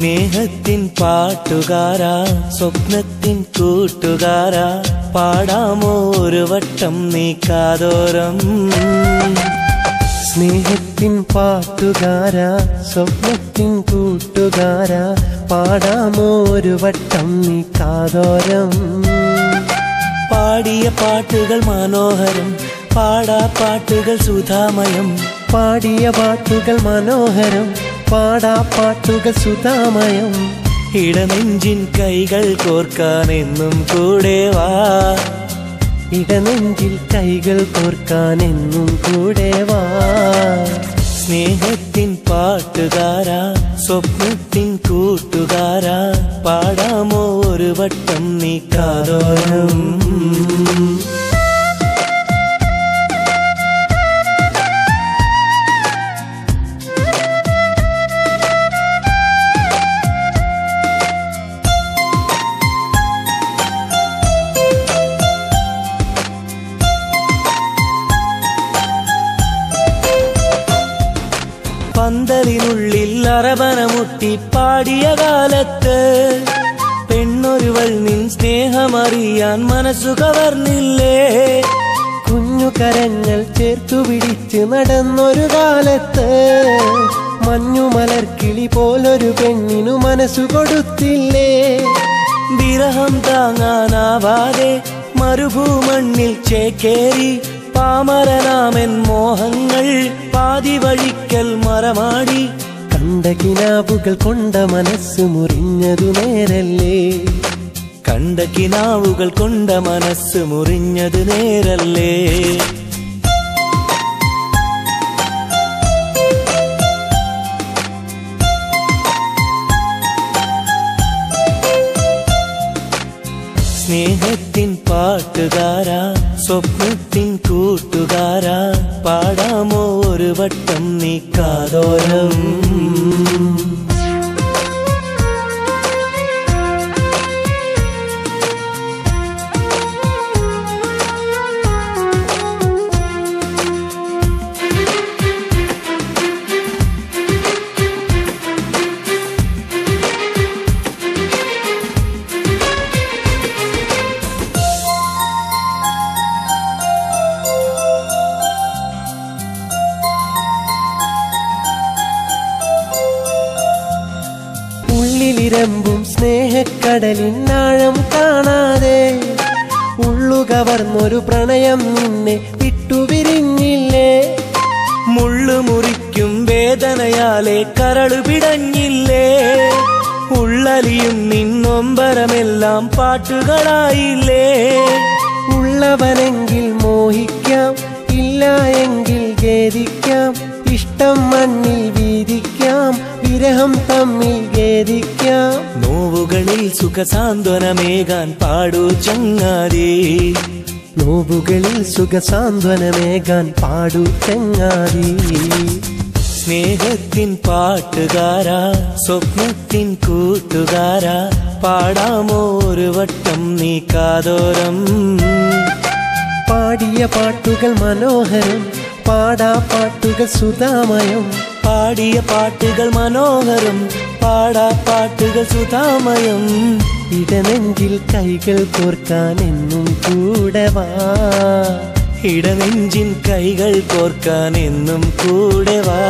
സ്നേഹത്തിൻ പാട്ടുകാരാ സ്വപ്നത്തിൻ കൂട്ടുകാരാ പാടാമോ ഒരു വട്ടം നീ കാതോരം. സ്നേഹത്തിൻ പാട്ടുകാരാ സ്വപ്നത്തിൻ കൂട്ടുകാരാ പാടാമോ ഒരു വട്ടം നീ കാതോരം. പാടിയ പാട്ടുകൾ മനോഹരം പാടാ പാട്ടുകൾ സുധാമയം. പാടിയ പാട്ടുകൾ മനോഹരം പാടാ പാട്ടുകൾ സുധാമയം. ഇടനെഞ്ചിൻ കൈകൾ കോർക്കാൻ എന്നും കൂടെ വാ. ഇടനെഞ്ചിൽ കൈകൾ കോർക്കാൻ എന്നും കൂടെ വാ. സ്നേഹത്തിൻ പാട്ടുകാരാ സ്വപ്നത്തിൻ കൂട്ടുകാരാ പാടാമോ ഒരു വട്ടം നീ കാതോരം. പന്തലിനുള്ളിൽ അറബനമുട്ടി പാടിയ കാലത്ത് പെണ്ണൊരുവൾ നിൻ സ്നേഹമറിയാൻ മനസ്സു കവർന്നില്ലേ. കുഞ്ഞു കരങ്ങൾ ചേർത്തു പിടിച്ച് നടന്നൊരു കാലത്ത് മഞ്ഞുമലർക്കിളി പോലൊരു പെണ്ണിനു മനസ്സു കൊടുത്തില്ലേ. വിരഹം താങ്ങാനാവാതെ മരുഭൂമണ്ണിൽ ചേക്കേറി പാമരനാമൻ മോഹങ്ങൾ പാതി വഴിക്കൽ മറമാടി. കണ്ട കിനാവുകൾ കൊണ്ട മനസ്സ് മുറിഞ്ഞതു നേരല്ലേ. കണ്ട കിനാവുകൾ കൊണ്ട മനസ്സ് മുറിഞ്ഞത് നേരല്ലേ. സ്നേഹത്തിൻ പാട്ടുകാരാ സ്വപ്നത്തിൻ കൂട്ടുകാരാ പാടാമോ ഒരു വട്ടം നീ കാതോരം. ഉള്ളിലിരമ്പും സ്നേഹക്കടലിനാഴം കാണാതെ ഉള്ളുകവർന്നൊരു പ്രണയം നിന്നെ വിട്ടുപിരിഞ്ഞില്ലേ. മുള്ളുമുറിക്കും വേദനയാലെ കരളു പിടഞ്ഞില്ലേ. ഉള്ളലിയും നിന്നൊമ്പരമെല്ലാം പാട്ടുകളായില്ലേ. ഉള്ളവനെങ്കിൽ മോഹിക്കാം ഇല്ല എങ്കിൽ ഖേദിക്കാം. ഇഷ്ടം മണ്ണിൽ വീതിക്കാം വിരഹം തമ്മിൽ ഖേദിക്കാം. നോവുകളിൽ സുഖസാന്ത്വനമേകാൻ പാടൂ ചങ്ങാതി. നോവുകളിൽ സുഖസാന്ത്വനമേകാൻ പാടൂ ചങ്ങാതി. സ്നേഹത്തിൻ പാട്ടുകാരാ സ്വപ്നത്തിൻ കൂട്ടുകാരാ പാടാമോ ഒരു വട്ടം നീ കാതോരം. പാടിയ പാട്ടുകൾ മനോഹരം പാടാ പാട്ടുകൾ സുധാമയം. പാടിയ പാട്ടുകൾ മനോഹരം പാടാ പാട്ടുകൾ സുധാമയം. ഇടനെഞ്ചിൽ കൈകൾ കോർക്കാൻ എന്നും കൂടെ വാ. ഇടനെഞ്ചിൻ കൈകൾ കോർക്കാൻ എന്നും കൂടെ വാ.